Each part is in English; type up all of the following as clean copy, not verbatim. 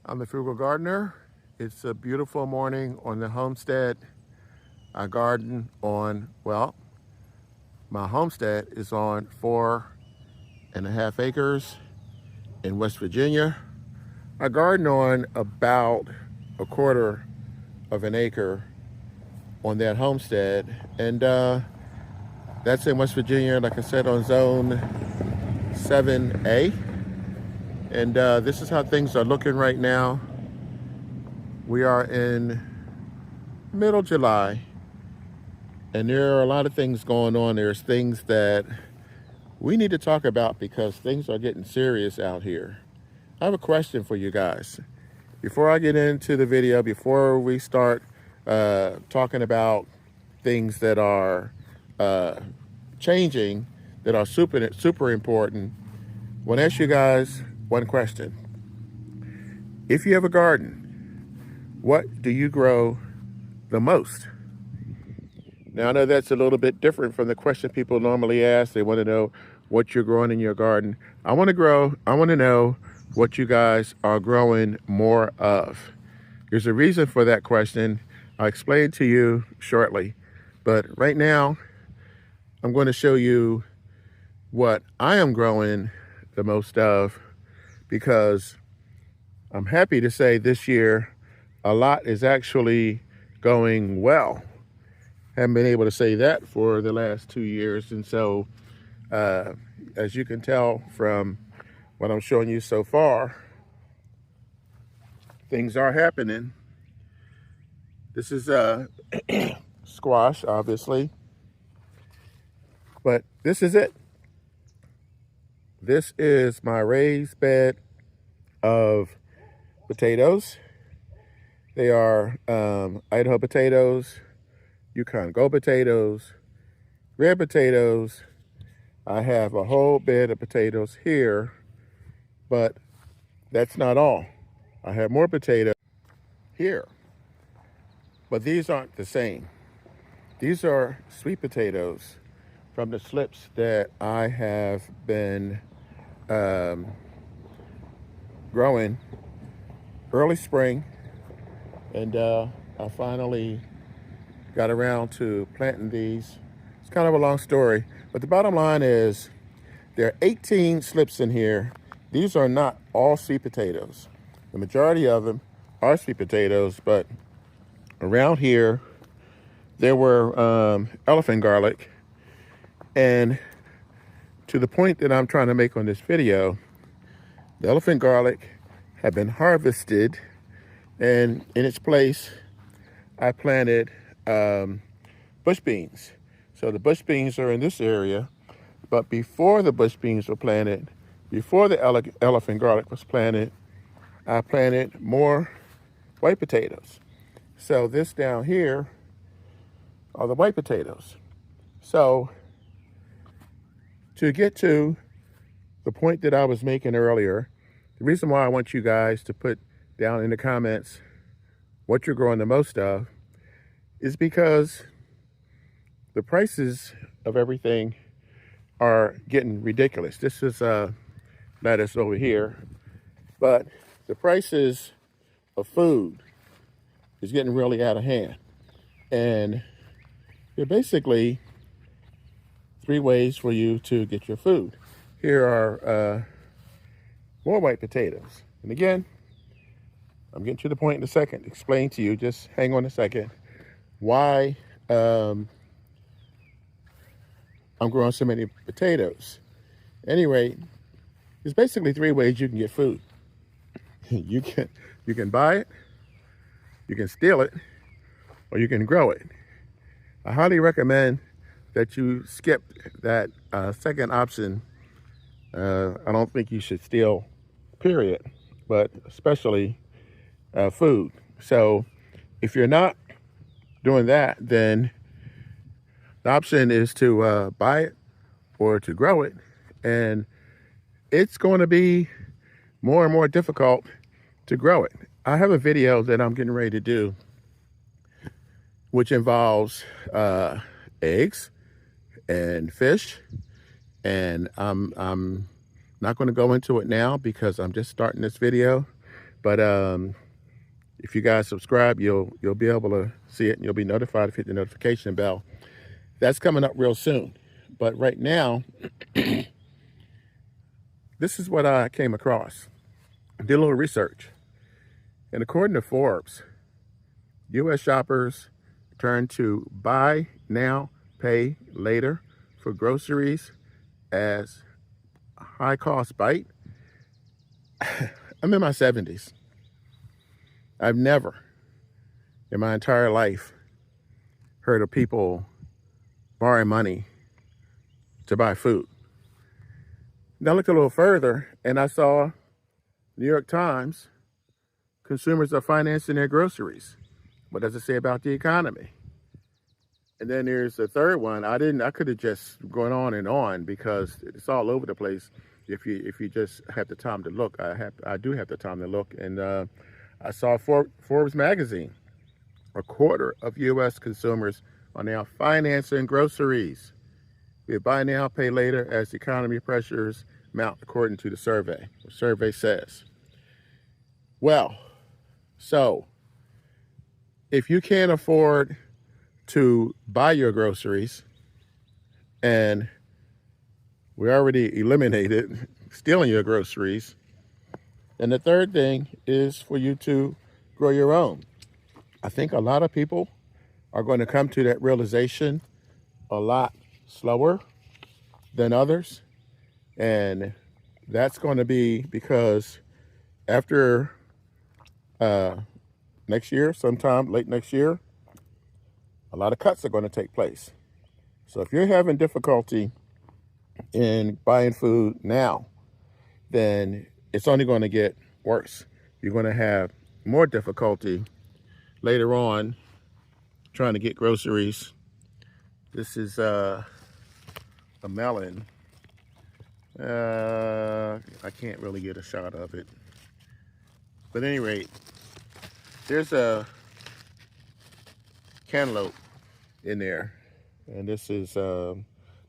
I'm the Frugal Gardener. It's a beautiful morning on the homestead. I garden on, well, my homestead is on 4.5 acres in West Virginia. I garden on about a quarter of an acre on that homestead. And that's in West Virginia, like I said, on zone 7A. And this is how things are looking right now. We are in middle July, and there are a lot of things going on. There's things that we need to talk about because things are getting serious out here. I have a question for you guys. Before I get into the video, before we start talking about things that are changing, that are super important, I want to ask you guys one question. If you have a garden, what do you grow the most? Now, I know that's a little bit different from the question people normally ask. They want to know what you're growing in your garden. I want to know what you guys are growing more of. There's a reason for that question. I'll explain to you shortly. But right now, I'm going to show you what I am growing the most of, because I'm happy to say this year a lot is actually going well. Haven't been able to say that for the last 2 years. And so, as you can tell from what I'm showing you so far, things are happening. This is squash, obviously, but this is it. This is my raised bed of potatoes. They are Idaho potatoes, Yukon Gold potatoes, red potatoes. I have a whole bed of potatoes here, but that's not all. I have more potatoes here, but these aren't the same. These are sweet potatoes from the slips that I have been growing early spring, and I finally got around to planting these. It's kind of a long story, but the bottom line is there are 18 slips in here. These are not all sweet potatoes. The majority of them are sweet potatoes, but around here there were elephant garlic. And to the point that I'm trying to make on this video, the elephant garlic have been harvested, and in its place I planted bush beans. So the bush beans are in this area, but before the bush beans were planted, before the elephant garlic was planted, I planted more white potatoes. So this down here are the white potatoes. So to get to the point that I was making earlier, the reason why I want you guys to put down in the comments what you're growing the most of is because the prices of everything are getting ridiculous. This is lettuce over here, but the prices of food is getting really out of hand. And there are basically 3 ways for you to get your food. Here are more white potatoes. And again, I'm getting to the point in a second. Explain to you, just hang on a second, why I'm growing so many potatoes. Anyway, there's basically 3 ways you can get food. You can buy it, you can steal it, or you can grow it. I highly recommend that you skip that second option. I don't think you should steal, period, but especially food. So if you're not doing that, then the option is to buy it or to grow it, and it's going to be more and more difficult to grow it. I have a video that I'm getting ready to do which involves eggs and fish, and I'm not going to go into it now because I'm just starting this video, But if you guys subscribe, you'll be able to see it, and you'll be notified if you hit the notification bell. That's coming up real soon. But right now, this is what I came across. I did a little research. And according to Forbes, U.S. shoppers turn to buy now, pay later for groceries as a high cost bite. I'm in my 70s. I've never in my entire life heard of people borrowing money to buy food. Now I looked a little further and I saw New York Times, consumers are financing their groceries. What does it say about the economy? And then there's the third one. I could have just gone on and on because it's all over the place. If you just have the time to look, I do have the time to look. And I saw Forbes magazine. A quarter of U.S. consumers are now financing groceries. We buy now, pay later as the economy pressures mount, according to the survey. The survey says. Well, so if you can't afford to buy your groceries, and we already eliminated stealing your groceries, and the third thing is for you to grow your own. I think a lot of people are going to come to that realization a lot slower than others. And that's going to be because after next year, sometime late next year, a lot of cuts are going to take place. So if you're having difficulty in buying food now, then it's only going to get worse. You're going to have more difficulty later on trying to get groceries. This is a melon. I can't really get a shot of it. But at any rate, there's a cantaloupe in there. And this is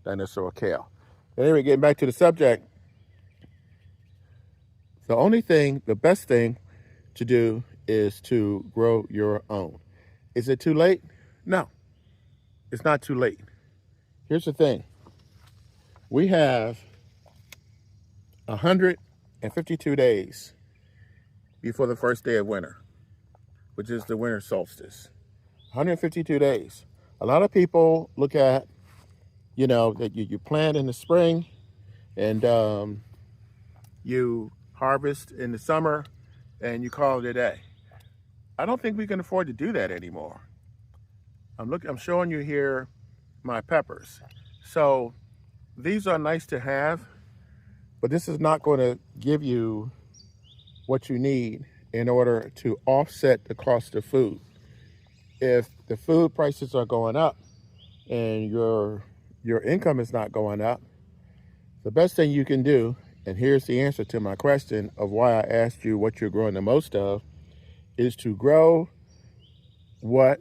dinosaur kale. Anyway, getting back to the subject, the best thing to do is to grow your own. Is it too late? No, it's not too late. Here's the thing. We have 152 days before the first day of winter, which is the winter solstice. 152 days. A lot of people look at, that you plant in the spring and you harvest in the summer and you call it a day. I don't think we can afford to do that anymore. I'm showing you here my peppers. So these are nice to have, but this is not going to give you what you need in order to offset the cost of food. If the food prices are going up and your income is not going up, the best thing you can do, and here's the answer to my question of why I asked you what you're growing the most of, is to grow what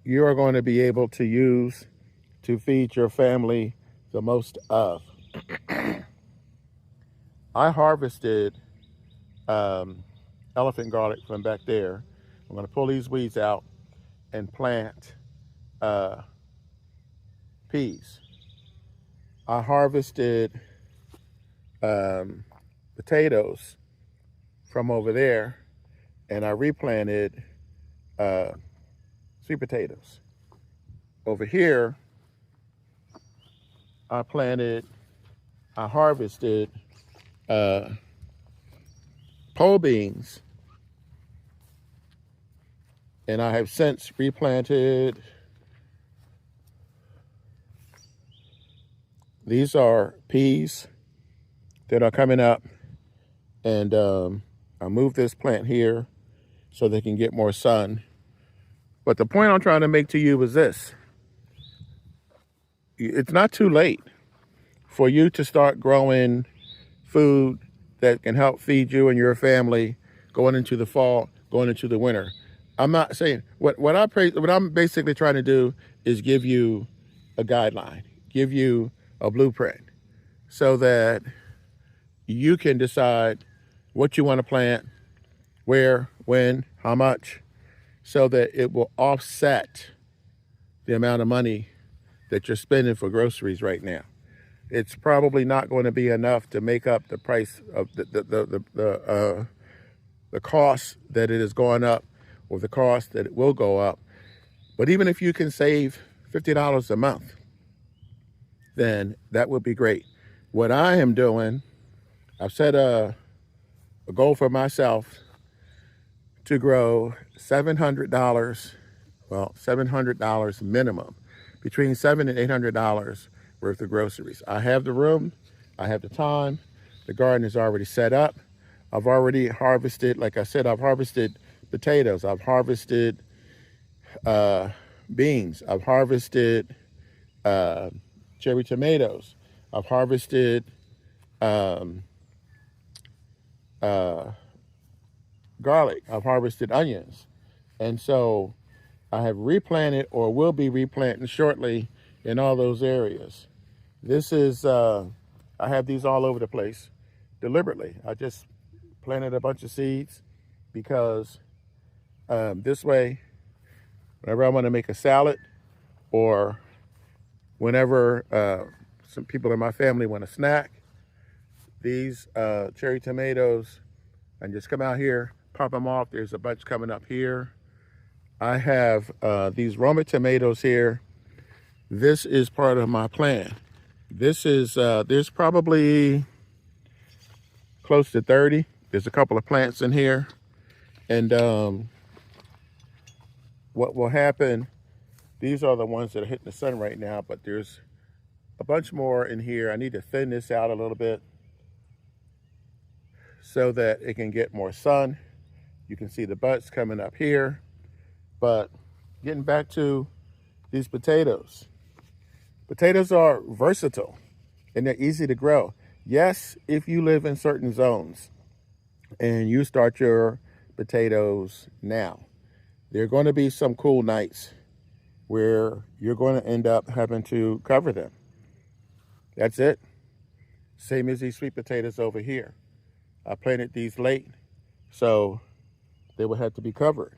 you are going to be able to use to feed your family the most of. I harvested elephant garlic from back there. I'm going to pull these weeds out and plant peas. I harvested potatoes from over there, and I replanted sweet potatoes. Over here, I harvested pole beans, and I have since replanted. These are peas that are coming up, and I moved this plant here so they can get more sun. But the point I'm trying to make to you is this. It's not too late for you to start growing food that can help feed you and your family going into the fall, going into the winter. I'm not saying, what I'm basically trying to do is give you a guideline, give you a blueprint so that you can decide what you want to plant, where, when, how much, so that it will offset the amount of money that you're spending for groceries right now. It's probably not going to be enough to make up the price of the cost that it is going up, or the cost that it will go up. But even if you can save $50 a month, then that would be great. What I am doing, I've set a goal for myself to grow $700, well, $700 minimum, between $700 and $800 worth of groceries. I have the room, I have the time, the garden is already set up. I've already harvested, like I said, I've harvested potatoes, I've harvested beans, I've harvested cherry tomatoes, I've harvested garlic, I've harvested onions. And so I have replanted, or will be replanting shortly, in all those areas. This is, I have these all over the place deliberately. I just planted a bunch of seeds because this way, whenever I want to make a salad, or whenever some people in my family want a snack, these cherry tomatoes, and just come out here, pop them off. There's a bunch coming up here. I have these Roma tomatoes here. This is part of my plan. This is, there's probably close to 30. There's a couple of plants in here. And what will happen, these are the ones that are hitting the sun right now, but there's a bunch more in here. I need to thin this out a little bit so that it can get more sun. You can see the buds coming up here. But getting back to these potatoes. Potatoes are versatile and they're easy to grow. Yes, if you live in certain zones and you start your potatoes now, there are going to be some cool nights where you're going to end up having to cover them. That's it. Same as these sweet potatoes over here. I planted these late, so they will have to be covered.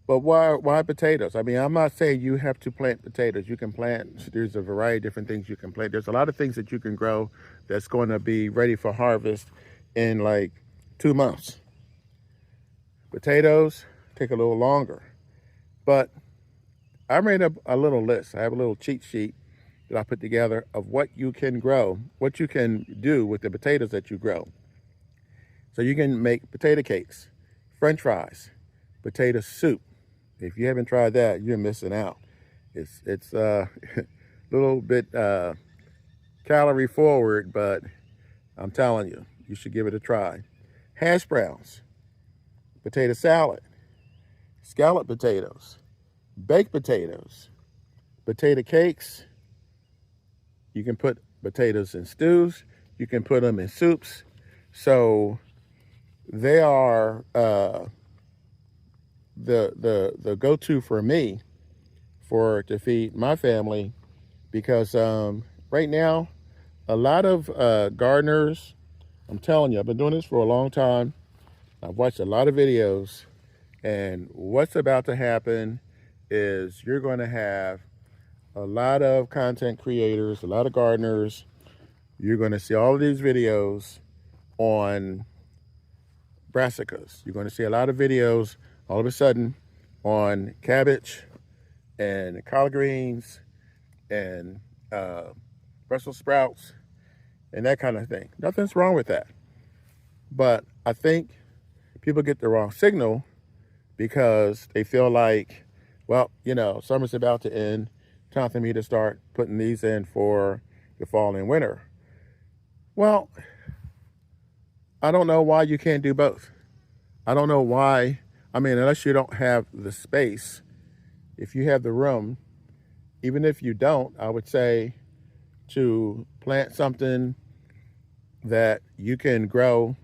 But why potatoes? I mean, I'm not saying you have to plant potatoes. You can plant, there's a variety of different things you can plant. There's a lot of things that you can grow that's going to be ready for harvest in like 2 months. Potatoes take a little longer. But I made up a little list. I have a little cheat sheet that I put together of what you can grow, what you can do with the potatoes that you grow. So you can make potato cakes, French fries, potato soup. If you haven't tried that, you're missing out. It's a little bit calorie forward, but I'm telling you, you should give it a try. Hash browns, potato salad, scalloped potatoes, baked potatoes, potato cakes. You can put potatoes in stews. You can put them in soups. So they are the go-to for me to feed my family, because right now a lot of gardeners, I'm telling you, I've been doing this for a long time. I've watched a lot of videos, and what's about to happen is you're going to have a lot of content creators, a lot of gardeners. You're going to see all of these videos on brassicas. You're going to see a lot of videos all of a sudden on cabbage and collard greens and Brussels sprouts and that kind of thing. Nothing's wrong with that. But I think people get the wrong signal because they feel like, well, you know, summer's about to end. Time for me to start putting these in for the fall and winter. Well, I don't know why you can't do both. I don't know why. I mean, unless you don't have the space, if you have the room, even if you don't, I would say to plant something that you can grow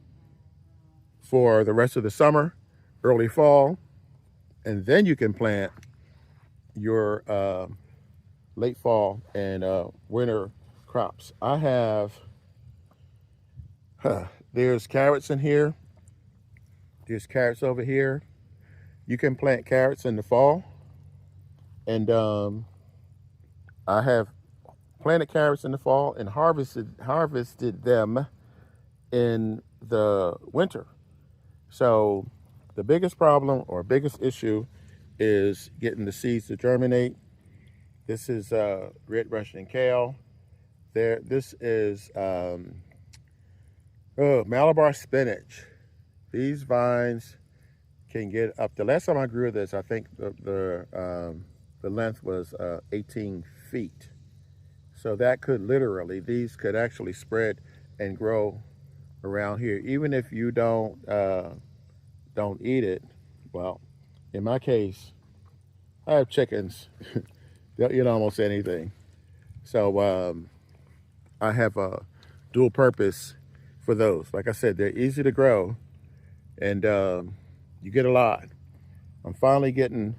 for the rest of the summer, early fall, and then you can plant your late fall and winter crops. I have, there's carrots in here. There's carrots over here. You can plant carrots in the fall. And I have planted carrots in the fall and harvested them in the winter. So the biggest problem or biggest issue is getting the seeds to germinate. This is red Russian kale. This is Malabar spinach. These vines can get up. The last time I grew this, I think the length was 18 feet. So that could literally, these could actually spread and grow around here, even if you don't eat it. Well, in my case, I have chickens. They'll eat almost anything. So I have a dual purpose for those. Like I said, they're easy to grow, and you get a lot. I'm finally getting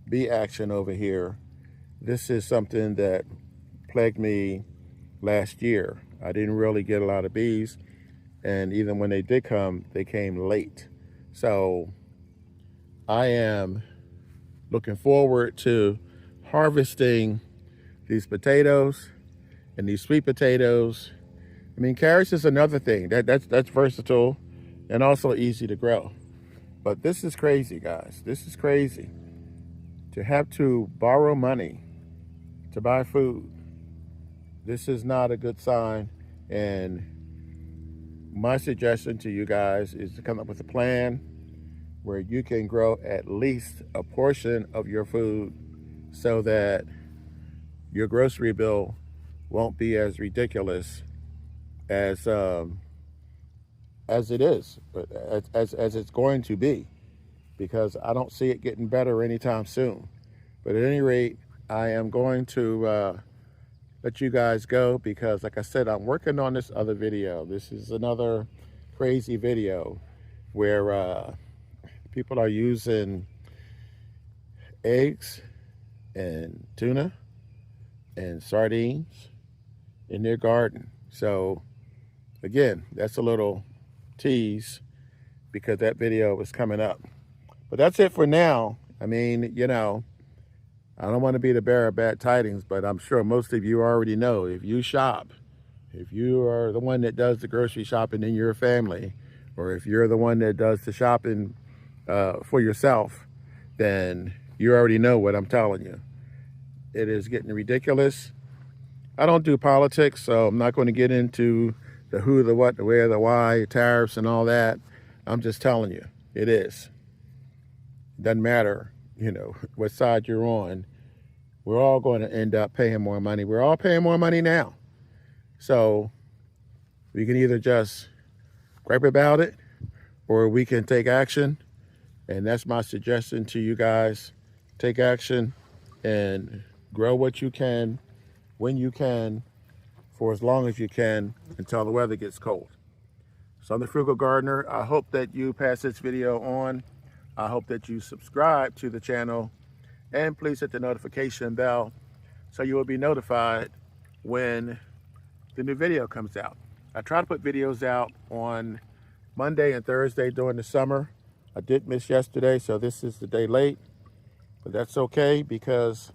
bee action over here. This is something that plagued me last year. I didn't really get a lot of bees, and even when they did come, they came late. So I am looking forward to harvesting these potatoes and these sweet potatoes. I mean, carrots is another thing that's versatile and also easy to grow. But this is crazy, guys. This is crazy to have to borrow money to buy food. This is not a good sign. And my suggestion to you guys is to come up with a plan where you can grow at least a portion of your food so that your grocery bill won't be as ridiculous as it is, but as it's going to be, because I don't see it getting better anytime soon. But at any rate, I am going to let you guys go because, like I said, I'm working on this other video. This is another crazy video where people are using eggs and tuna and sardines in their garden. So again, that's a little tease because that video was coming up. But that's it for now. I mean, you know, I don't want to be the bearer of bad tidings, but I'm sure most of you already know, if you shop, if you are the one that does the grocery shopping in your family, or if you're the one that does the shopping for yourself, then you already know what I'm telling you. It is getting ridiculous. I don't do politics, so I'm not going to get into the who, the what, the where, the why, tariffs and all that. I'm just telling you, it is. It doesn't matter, you know, what side you're on. We're all going to end up paying more money. We're all paying more money now. So we can either just gripe about it or we can take action. And that's my suggestion to you guys. Take action and grow what you can, when you can, for as long as you can, until the weather gets cold. So I'm the Frugal Gardener. I hope that you pass this video on. I hope that you subscribe to the channel, and please hit the notification bell so you will be notified when the new video comes out. I try to put videos out on Monday and Thursday during the summer. I did miss yesterday, so this is the day late, but that's okay because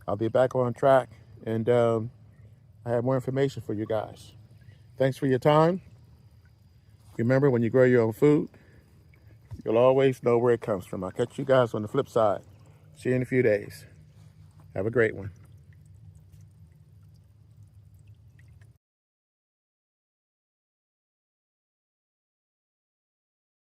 I'll be back on track, and I have more information for you guys. Thanks for your time. Remember, when you grow your own food, you'll always know where it comes from. I'll catch you guys on the flip side. See you in a few days. Have a great one.